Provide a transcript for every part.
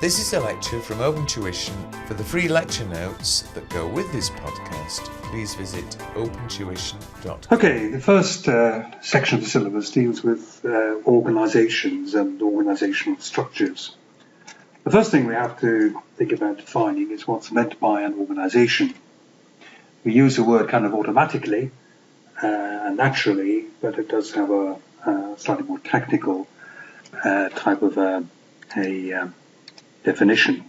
This is a lecture from Open Tuition. For the free lecture notes that go with this podcast, please visit opentuition.com. Okay, the first section of the syllabus deals with organisations and organisational structures. The first thing we have to think about defining is what's meant by an organisation. We use the word kind of automatically and naturally, but it does have a slightly more technical type of a definition.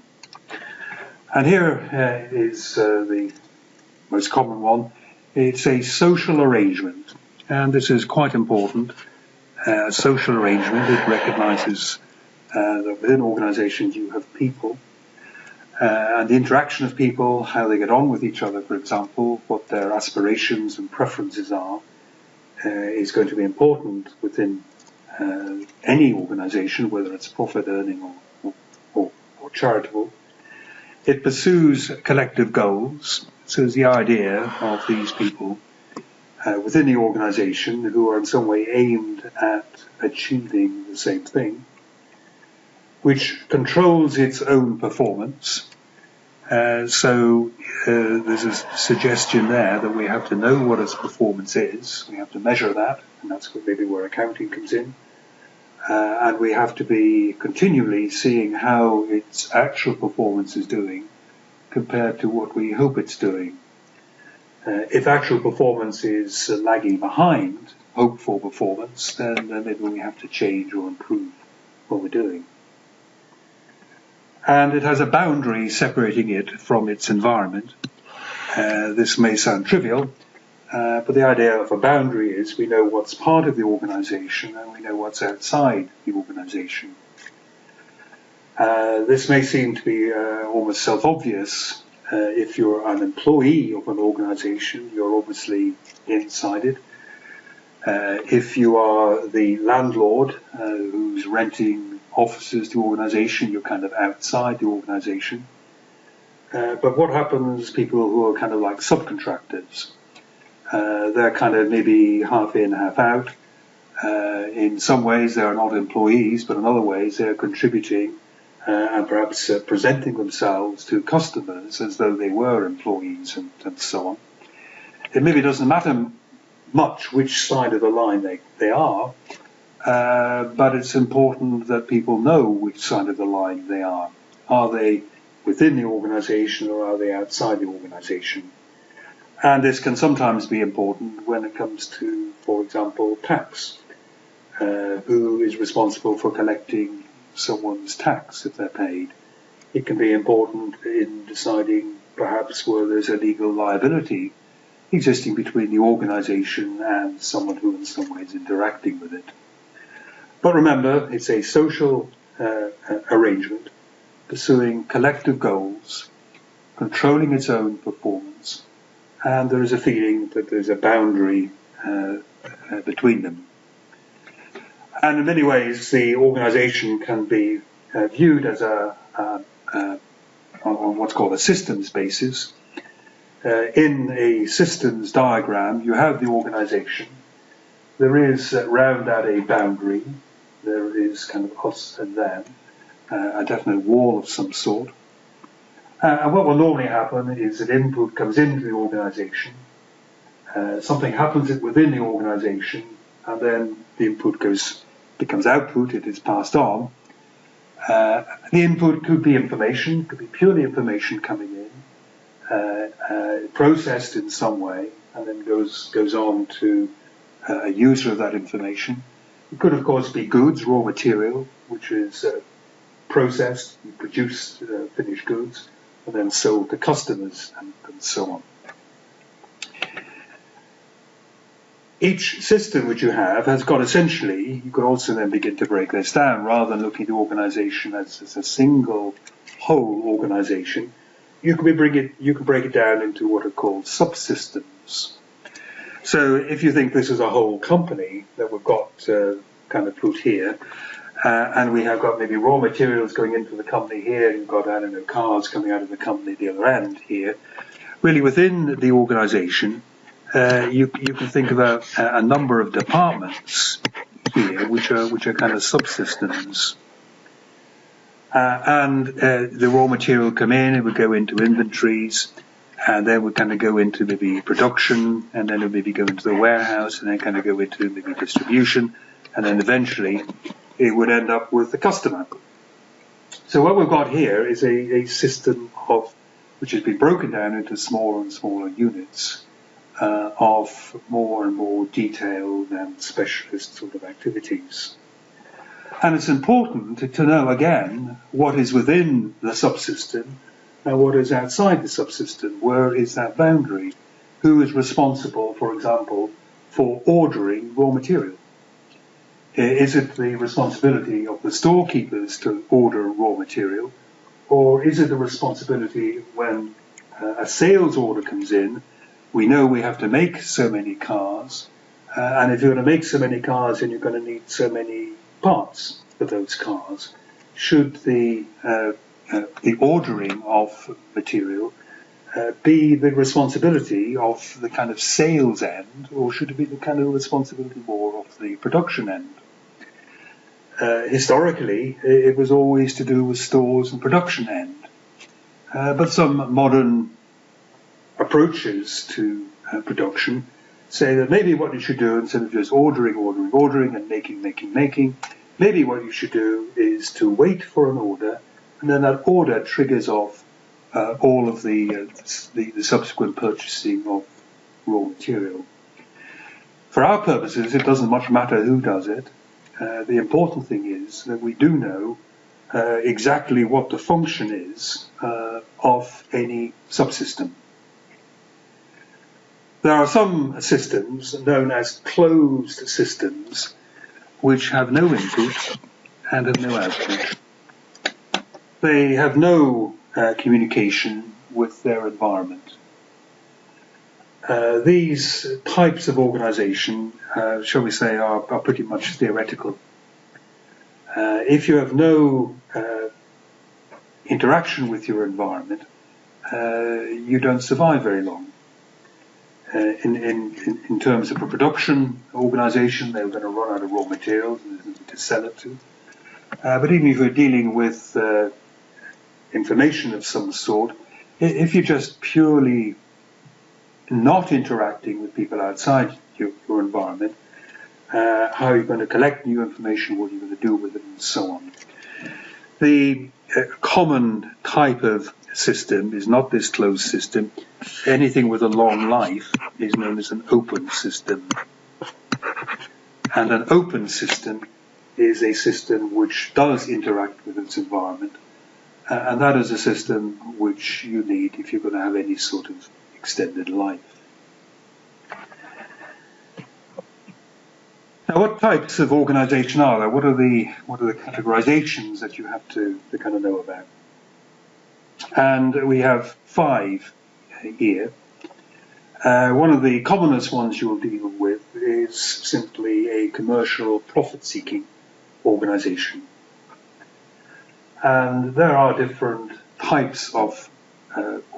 And here is the most common one. It's a social arrangement, and this is quite important. Social arrangement, it recognises that within organisations you have people, and the interaction of people, how they get on with each other, for example, what their aspirations and preferences are, is going to be important within any organisation, whether it's profit earning or charitable. It pursues collective goals. So it's the idea of these people within the organisation who are in some way aimed at achieving the same thing, which controls its own performance. So there's a suggestion there that we have to know what its performance is. We have to measure that, and that's maybe where accounting comes in. And we have to be continually seeing how its actual performance is doing compared to what we hope it's doing. If actual performance is lagging behind hoped for performance, then maybe we have to change or improve what we're doing. And it has a boundary separating it from its environment. This may sound trivial, but the idea of a boundary is we know what's part of the organisation and we know what's outside the organisation. This may seem to be almost self-obvious. If you're an employee of an organisation, you're obviously inside it. If you are the landlord who's renting offices to the organisation, you're kind of outside the organisation. But what happens to people who are kind of like subcontractors? They're kind of maybe half in, half out. In some ways they're not employees, but in other ways they're contributing and perhaps presenting themselves to customers as though they were employees and so on. It maybe doesn't matter much which side of the line they are, but it's important that people know which side of the line they are. Are they within the organisation or are they outside the organisation? And this can sometimes be important when it comes to, for example, tax. Who is responsible for collecting someone's tax if they're paid? It can be important in deciding perhaps whether there's a legal liability existing between the organisation and someone who in some way is interacting with it. But remember, it's a social arrangement pursuing collective goals, controlling its own performance, and there is a feeling that there's a boundary between them. And in many ways, the organisation can be viewed as on what's called a systems basis. In a systems diagram, you have the organisation. There is round that a boundary. There is kind of us and them, a definite wall of some sort. And what will normally happen is that input comes into the organisation. Something happens within the organisation, and then the input becomes output, it is passed on. The input could be information, could be purely information coming in, processed in some way, and then goes on to a user of that information. It could, of course, be goods, raw material, which is processed, you produce finished goods, and then sold to customers, and so on. Each system which you have has got essentially, you could also then begin to break this down, rather than looking at the organisation as a single whole organisation, you can break it down into what are called subsystems. So if you think this is a whole company that we've got kind of put here, and we have got maybe raw materials going into the company here, and you've got, I don't know, cars coming out of the company at the other end here, really within the organisation, you can think about a number of departments here, which are kind of subsystems. and the raw material come in, it would go into inventories, and then would kind of go into maybe production, and then it would maybe go into the warehouse, and then kind of go into maybe distribution, and then eventually it would end up with the customer. So what we've got here is a system which has been broken down into smaller and smaller units of more and more detailed and specialist sort of activities. And it's important to know, again, what is within the subsystem and what is outside the subsystem. Where is that boundary? Who is responsible, for example, for ordering raw material? Is it the responsibility of the storekeepers to order raw material? Or is it the responsibility when a sales order comes in, we know we have to make so many cars, and if you're going to make so many cars, then you're going to need so many parts for those cars. Should the ordering of material be the responsibility of the kind of sales end, or should it be the kind of responsibility more of the production end? Historically, it was always to do with stores and production end, but some modern approaches to production say that maybe what you should do, instead of just ordering and making, maybe what you should do is to wait for an order, and then that order triggers off all of the subsequent purchasing of raw material. For our purposes, it doesn't much matter who does it. The important thing is that we do know exactly what the function is of any subsystem. There are some systems known as closed systems which have no input and have no output. They have no communication with their environment. These types of organization, shall we say, are pretty much theoretical. If you have no interaction with your environment, you don't survive very long. In terms of a production organization, they're going to run out of raw materials to sell it to. But even if you're dealing with information of some sort, if you're just purely not interacting with people outside your environment, how are you going to collect new information, what are you going to do with it, and so on. The common type of system is not this closed system. Anything with a long life is known as an open system. And an open system is a system which does interact with its environment. And that is a system which you need if you're going to have any sort of extended life. Now, what types of organisation are there? What are the categorizations that you have to kind of know about? And we have 5 here. One of the commonest ones you'll deal with is simply a commercial profit-seeking organisation. And there are different types of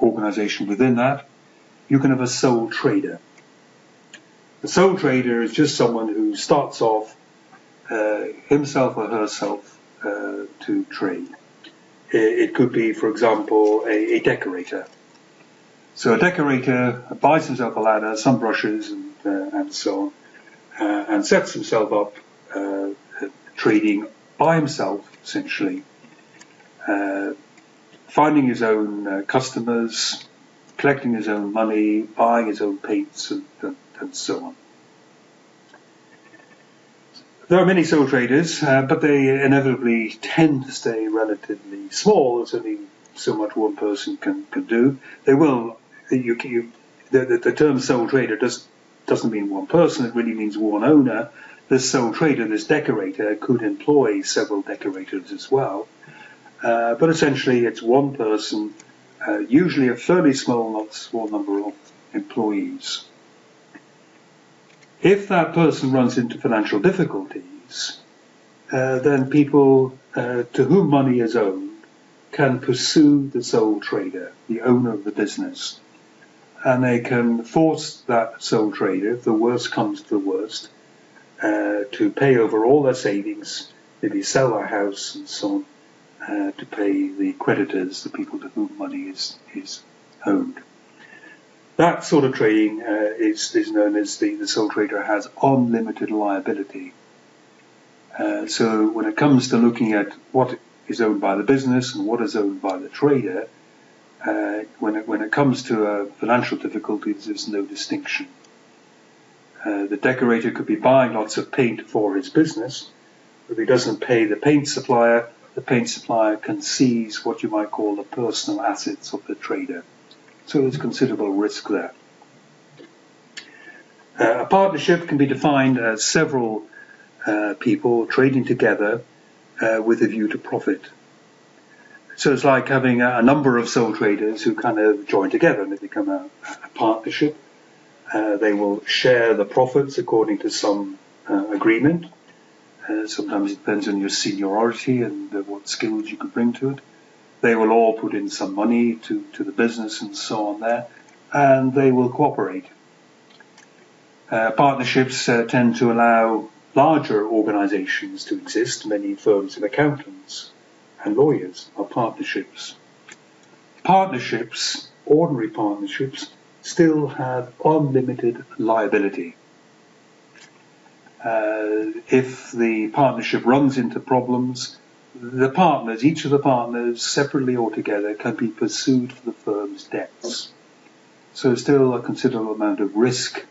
organisation within that. You can have a sole trader. The sole trader is just someone who starts off himself or herself to trade. It could be, for example, a decorator. So a decorator buys himself a ladder, some brushes, and so on, and sets himself up trading by himself, essentially, finding his own customers, collecting his own money, buying his own paints, and so on. There are many sole traders, but they inevitably tend to stay relatively small. There's only so much one person can do. They will. The term sole trader doesn't mean one person. It really means one owner. This sole trader, this decorator, could employ several decorators as well. But essentially, it's one person, usually a fairly small number of employees. If that person runs into financial difficulties, then people to whom money is owed can pursue the sole trader, the owner of the business, and they can force that sole trader, if the worst comes to the worst, to pay over all their savings, maybe sell their house and so on, to pay the creditors, the people to whom money is owed. That sort of trading is known as the sole trader has unlimited liability. So when it comes to looking at what is owned by the business and what is owned by the trader, when it comes to financial difficulties, there's no distinction. The decorator could be buying lots of paint for his business. If he doesn't pay the paint supplier can seize what you might call the personal assets of the trader. So there's considerable risk there. A partnership can be defined as several people trading together with a view to profit. So it's like having a number of sole traders who kind of join together and they become a partnership. They will share the profits according to some agreement. Sometimes it depends on your seniority and what skills you could bring to it. They will all put in some money to the business and so on there, and they will cooperate. Partnerships tend to allow larger organizations to exist. Many firms of accountants and lawyers are partnerships. Partnerships, ordinary partnerships, still have unlimited liability. If the partnership runs into problems, each of the partners, separately or together, can be pursued for the firm's debts. So still a considerable amount of risk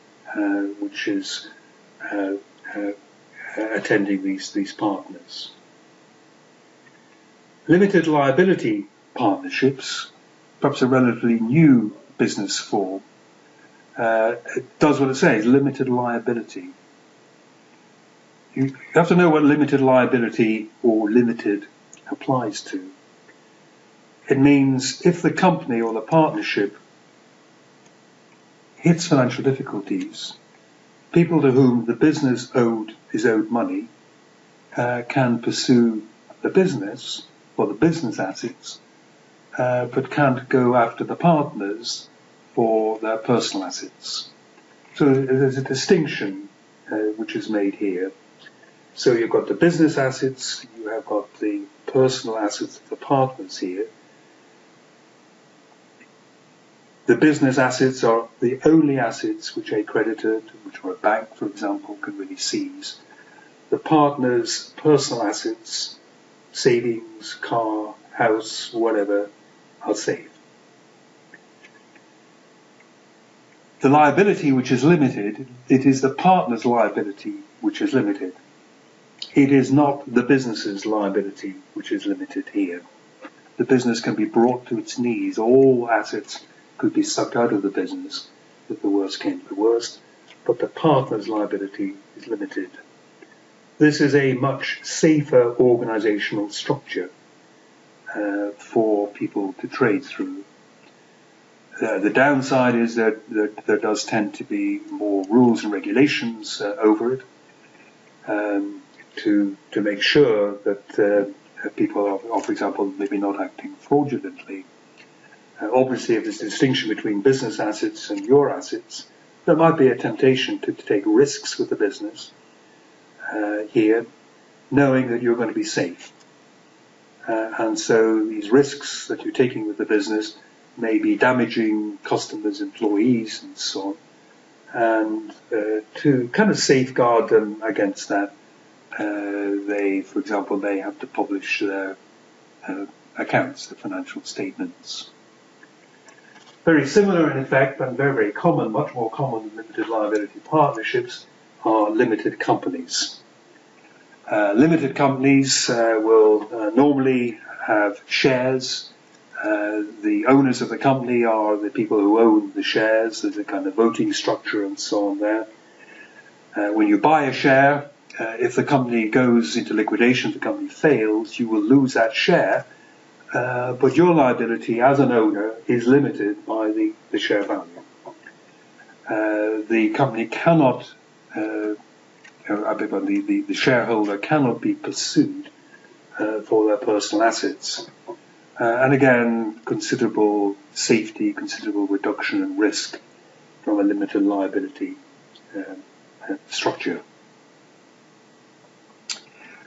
which is attending these partners. Limited liability partnerships, perhaps a relatively new business form, it does what it says, limited liability. You have to know what limited liability or limited applies to. It means if the company or the partnership hits financial difficulties, people to whom the business is owed money can pursue the business or the business assets, but can't go after the partners for their personal assets. So there's a distinction which is made here. So you've got the business assets, you have got the personal assets of the partners here. The business assets are the only assets which a creditor, which a bank, for example, can really seize. The partners' personal assets, savings, car, house, whatever, are safe. The liability which is limited, it is the partner's liability which is limited. It is not the business's liability which is limited here. The business can be brought to its knees. All assets could be sucked out of the business if the worst came to the worst, but the partner's liability is limited. This is a much safer organizational structure for people to trade through. The downside is that there does tend to be more rules and regulations over it to make sure that people are, for example, maybe not acting fraudulently. Obviously, if there's a distinction between business assets and your assets, there might be a temptation to take risks with the business here, knowing that you're going to be safe. And so these risks that you're taking with the business may be damaging customers, employees, and so on. And to kind of safeguard them against that, for example, they have to publish their accounts, the financial statements. Very similar in effect, and very, very common, much more common than limited liability partnerships, are limited companies. Limited companies will normally have shares. The owners of the company are the people who own the shares. There's a kind of voting structure and so on there. When you buy a share, if the company goes into liquidation, if the company fails, you will lose that share. But your liability as an owner is limited by the share value. The company cannot, the shareholder cannot be pursued for their personal assets. And again, considerable safety, considerable reduction in risk from a limited liability structure.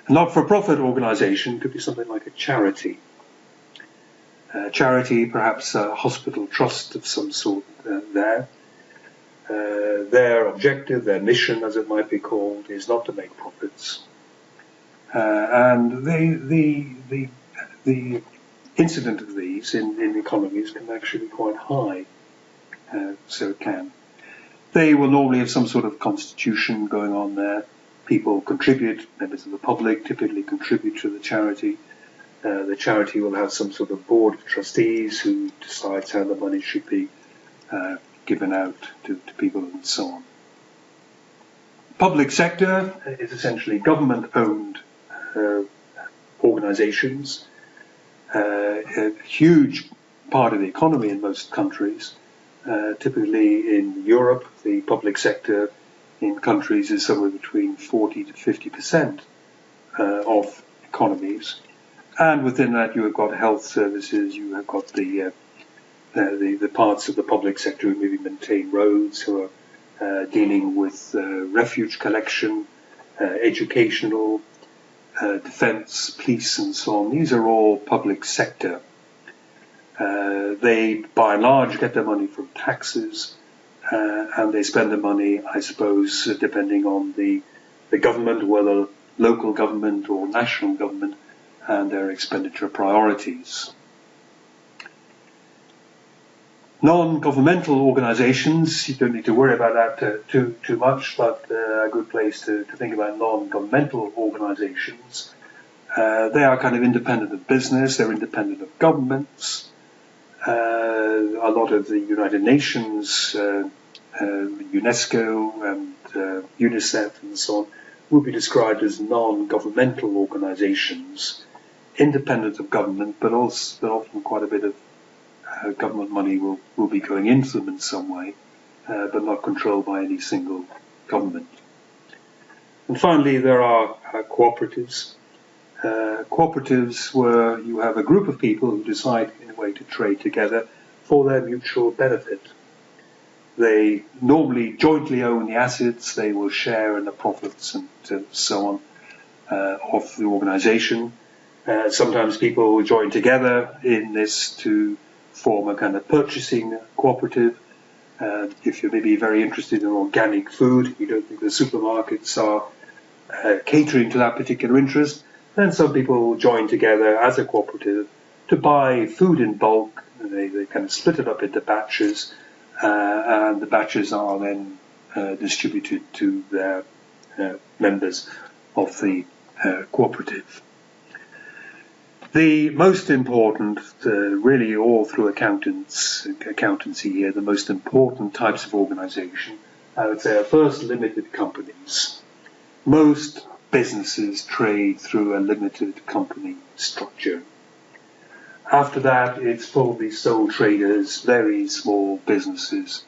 A not-for-profit organisation could be something like a charity. Charity, perhaps a hospital trust of some sort there. Their objective, their mission, as it might be called, is not to make profits. And the incidence of these in economies can actually be quite high, so it can. They will normally have some sort of constitution going on there. People contribute, members of the public typically contribute to the charity. The charity will have some sort of board of trustees who decides how the money should be given out to people and so on. Public sector is essentially government-owned organizations. A huge part of the economy in most countries. Typically in Europe, the public sector in countries is somewhere between 40 to 50% of economies. And within that, you have got health services, you have got the parts of the public sector who maybe maintain roads, who are dealing with refuge collection, educational, defence, police, and so on. These are all public sector. They, by and large, get their money from taxes, and they spend the money, I suppose, depending on the government, whether local government or national government, and their expenditure priorities. Non-governmental organisations, you don't need to worry about that too much, but a good place to think about non-governmental organisations. They are kind of independent of business, they're independent of governments. A lot of the United Nations, UNESCO and UNICEF and so on will be described as non-governmental organisations, independent of government, but often quite a bit of government money will be going into them in some way, but not controlled by any single government. And finally, there are cooperatives. Cooperatives where you have a group of people who decide in a way to trade together for their mutual benefit. They normally jointly own the assets, they will share in the profits and so on of the organisation. Sometimes people will join together in this to form a kind of purchasing cooperative. If you're maybe very interested in organic food, you don't think the supermarkets are catering to that particular interest, then some people will join together as a cooperative to buy food in bulk. They kind of split it up into batches, and the batches are then distributed to their members of the cooperative. The most important, really all through accountancy here, the most important types of organisation, I would say, are first limited companies. Most businesses trade through a limited company structure. After that, it's probably sole traders, very small businesses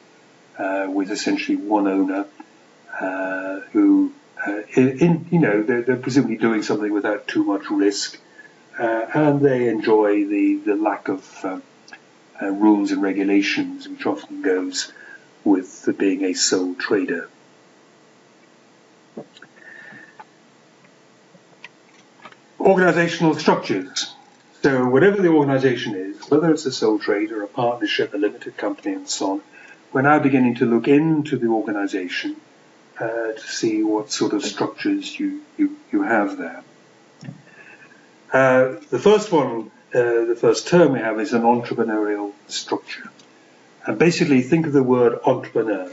with essentially one owner who, they're presumably doing something without too much risk. And they enjoy the lack of rules and regulations, which often goes with being a sole trader. Organizational structures. So whatever the organization is, whether it's a sole trader, a partnership, a limited company, and so on, we're now beginning to look into the organization to see what sort of structures you have there. The first one, the first term we have is an entrepreneurial structure. And basically think of the word entrepreneur.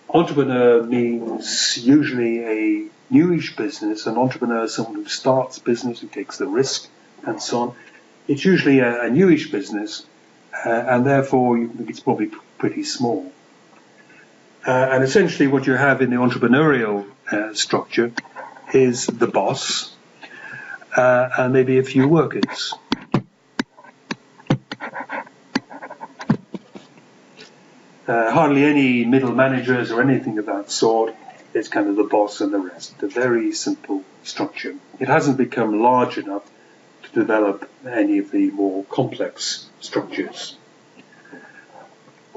Entrepreneur means usually a newish business. An entrepreneur is someone who starts business, who takes the risk, and so on. It's usually a newish business, and therefore it's probably pretty small. And essentially what you have in the entrepreneurial structure is the boss, and maybe a few workers. Hardly any middle managers or anything of that sort. It's kind of the boss and the rest. A very simple structure. It hasn't become large enough to develop any of the more complex structures.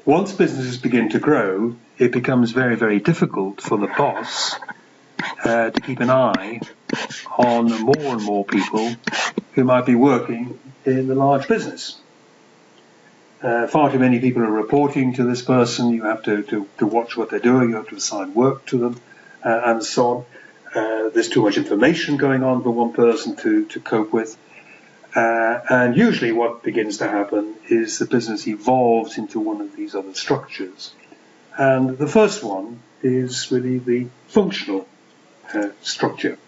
Once businesses begin to grow, it becomes very, very difficult for the boss to keep an eye on more and more people who might be working in the large business. Far too many people are reporting to this person. You have to watch what they're doing. You have to assign work to them, and so on. There's too much information going on for one person to cope with. And usually what begins to happen is the business evolves into one of these other structures. And the first one is really the functional structure.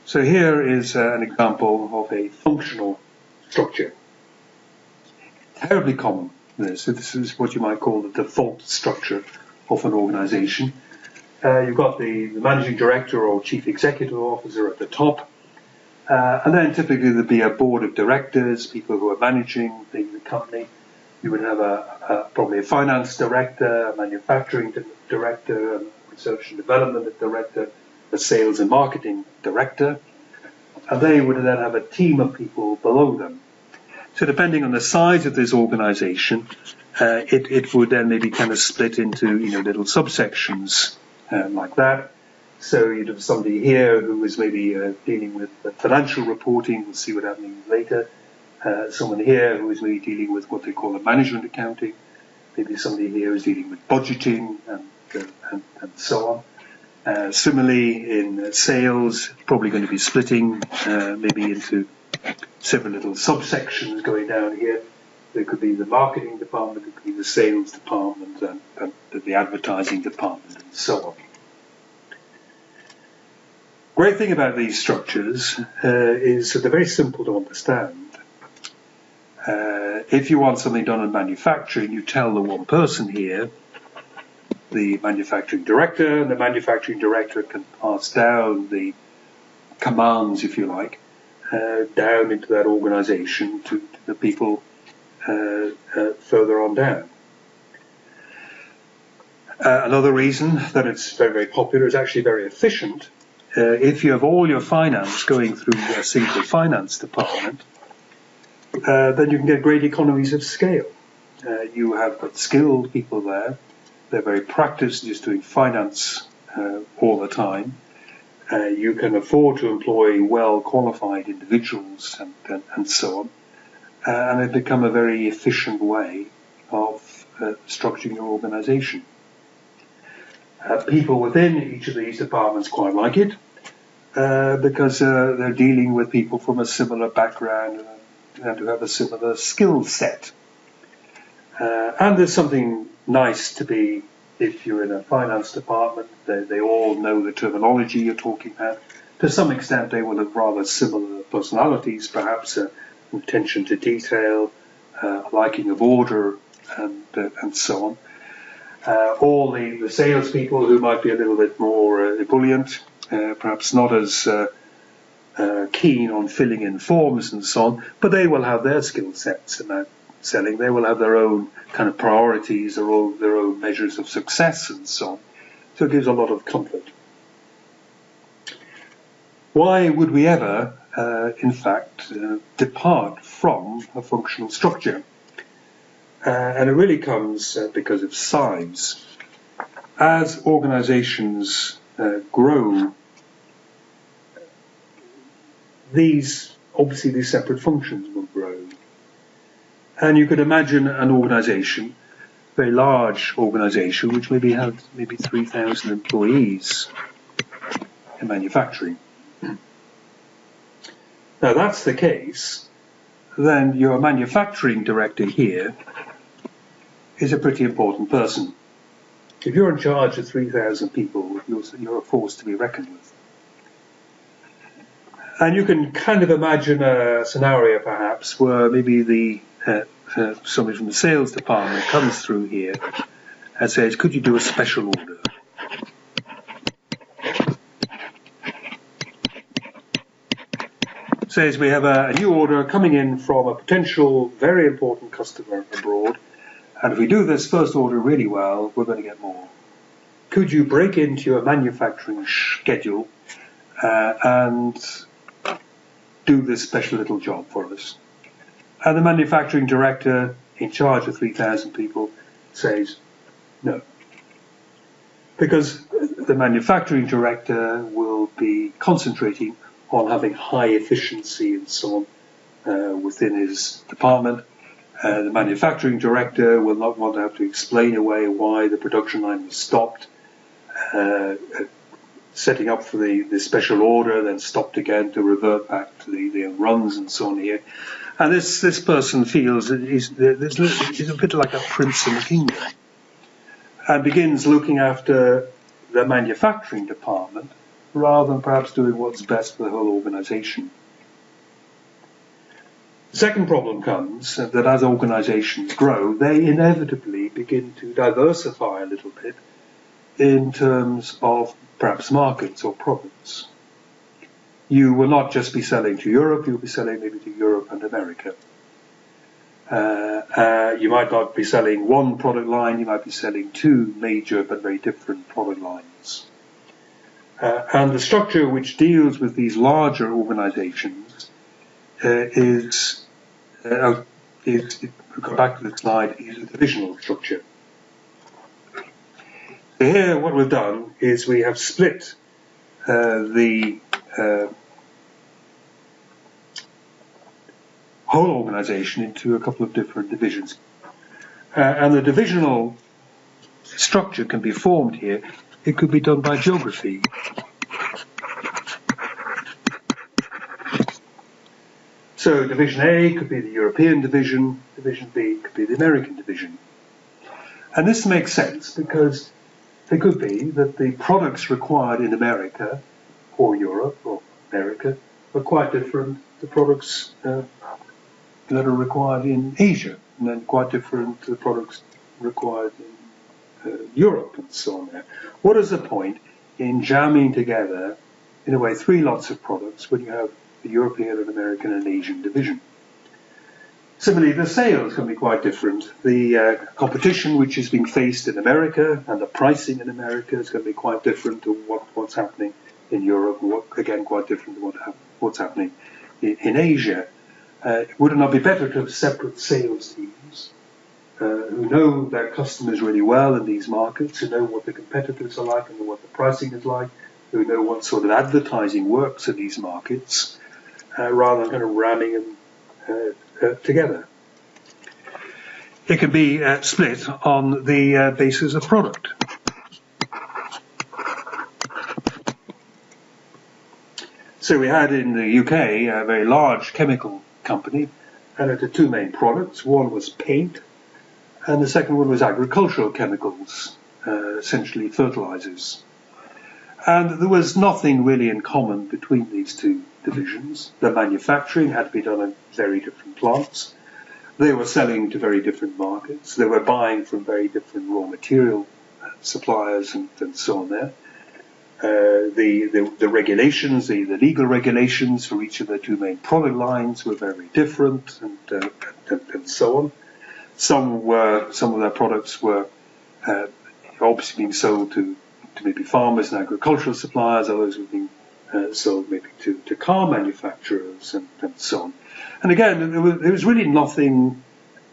So here is an example of a functional structure. Terribly common, this. So this is what you might call the default structure of an organization. You've got the managing director or chief executive officer at the top. And then typically there'd be a board of directors, people who are managing the company. You would have probably a finance director, a manufacturing director, a research and development director, a sales and marketing director. And they would then have a team of people below them. So depending on the size of this organization, it would then maybe kind of split into little subsections like that. So you'd have somebody here who is maybe dealing with financial reporting. We'll see what that means later. Someone here who is maybe dealing with what they call a management accounting. Maybe somebody here is dealing with budgeting and so on. Similarly, in sales, probably going to be splitting maybe into several little subsections going down here. There could be the marketing department, there could be the sales department, and the advertising department, and so on. Great thing about these structures is that they're very simple to understand. If you want something done in manufacturing, you tell the one person here, the manufacturing director, and the manufacturing director can pass down the commands, if you like, down into that organization to the people further on down. Another reason that it's very, very popular is actually very efficient. If you have all your finance going through a single finance department, then you can get great economies of scale. You have got skilled people there. They're very practiced just doing finance all the time. You can afford to employ well-qualified individuals and so on. And it's become a very efficient way of structuring your organization. People within each of these departments quite like it because they're dealing with people from a similar background and who have a similar skill set. And there's something nice to be, if you're in a finance department, they all know the terminology you're talking about. To some extent, they will have rather similar personalities, perhaps an attention to detail, a liking of order, and so on. All the salespeople who might be a little bit more ebullient, perhaps not as keen on filling in forms and so on, but they will have their skill sets about selling. They will have their own kind of priorities, their own measures of success and so on. So it gives a lot of comfort. Why would we ever, in fact, depart from a functional structure? And it really comes because of size. As organizations grow, these separate functions will grow. And you could imagine an organization, a very large organization, which maybe had 3,000 employees in manufacturing. Now that's the case, then your manufacturing director here is a pretty important person. If you're in charge of 3,000 people, you're a force to be reckoned with. And you can kind of imagine a scenario perhaps where maybe somebody from the sales department comes through here and says, could you do a special order? Says we have a new order coming in from a potential very important customer abroad, and if we do this first order really well, we're going to get more. Could you break into your manufacturing schedule and do this special little job for us? And the manufacturing director in charge of 3,000 people says no. Because the manufacturing director will be concentrating on having high efficiency and so on within his department. The manufacturing director will not want to have to explain away why the production line was stopped, setting up for the special order, then stopped again to revert back to the runs and so on here. And this person feels that he's a bit like a prince in the kingdom, and begins looking after the manufacturing department rather than perhaps doing what's best for the whole organization. The second problem comes that as organizations grow, they inevitably begin to diversify a little bit in terms of perhaps markets or products. You will not just be selling to Europe, you'll be selling maybe to Europe and America. You might not be selling one product line, you might be selling two major but very different product lines. And the structure which deals with these larger organizations is go back to the slide, is a divisional structure. So here what we've done is we have split the whole organization into a couple of different divisions. And the divisional structure can be formed here. It could be done by geography. So Division A could be the European division, Division B could be the American division. And this makes sense because it could be that the products required in America or Europe or America are quite different to products that are required in Asia, and then quite different to the products required in Europe and so on there. What is the point in jamming together, in a way, three lots of products when you have the European and American and Asian division? Similarly, the sales can be quite different. The competition which is being faced in America and the pricing in America is going to be quite different to what's happening in Europe, and again, quite different to what's happening in Asia. Would it not be better to have separate sales teams who know their customers really well in these markets, who know what the competitors are like and know what the pricing is like, who know what sort of advertising works in these markets, rather than kind of ramming them together? It can be split on the basis of product. So we had in the UK a very large chemical company, and it had two main products. One was paint, and the second one was agricultural chemicals, essentially fertilizers. And there was nothing really in common between these two divisions. The manufacturing had to be done in very different plants. They were selling to very different markets. They were buying from very different raw material suppliers and so on there. The regulations, the legal regulations for each of the two main product lines were very different, and so on. Some of their products were obviously being sold to maybe farmers and agricultural suppliers. Others were being sold maybe to car manufacturers and so on. And again, there was really nothing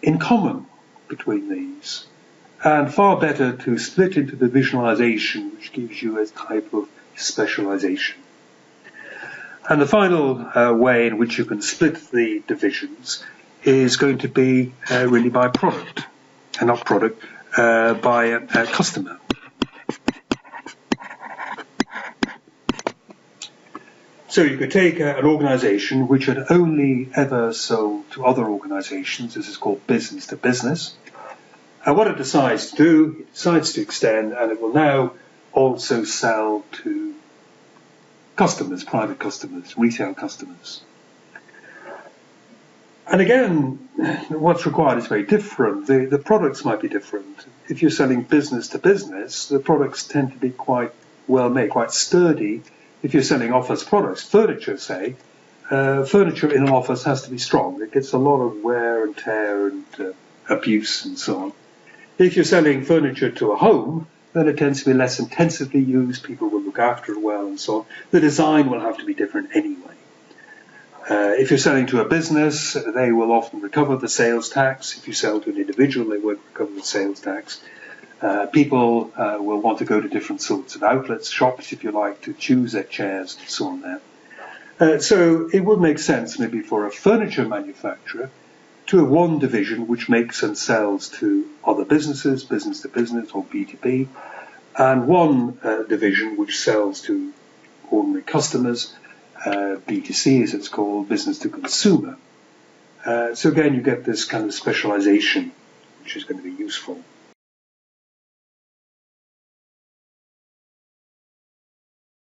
in common between these. And far better to split into divisionalization, which gives you a type of specialization. And the final way in which you can split the divisions is going to be really by product, and not product, by a customer. So you could take an organization which had only ever sold to other organizations. This is called business to business. And what it decides to do, it decides to extend, and it will now also sell to customers, private customers, retail customers. And again, what's required is very different. The products might be different. If you're selling business to business, the products tend to be quite well made, quite sturdy. If you're selling office products, furniture, say, furniture in an office has to be strong. It gets a lot of wear and tear and abuse and so on. If you're selling furniture to a home, then it tends to be less intensively used. People will look after it well and so on. The design will have to be different anyway. If you're selling to a business, they will often recover the sales tax. If you sell to an individual, they won't recover the sales tax. People will want to go to different sorts of outlets, shops, if you like, to choose their chairs and so on there. So it would make sense maybe for a furniture manufacturer to have one division which makes and sells to other businesses, business to business or B2B, and one division which sells to ordinary customers, B2C as it's called, business to consumer. So again, you get this kind of specialization, which is going to be useful.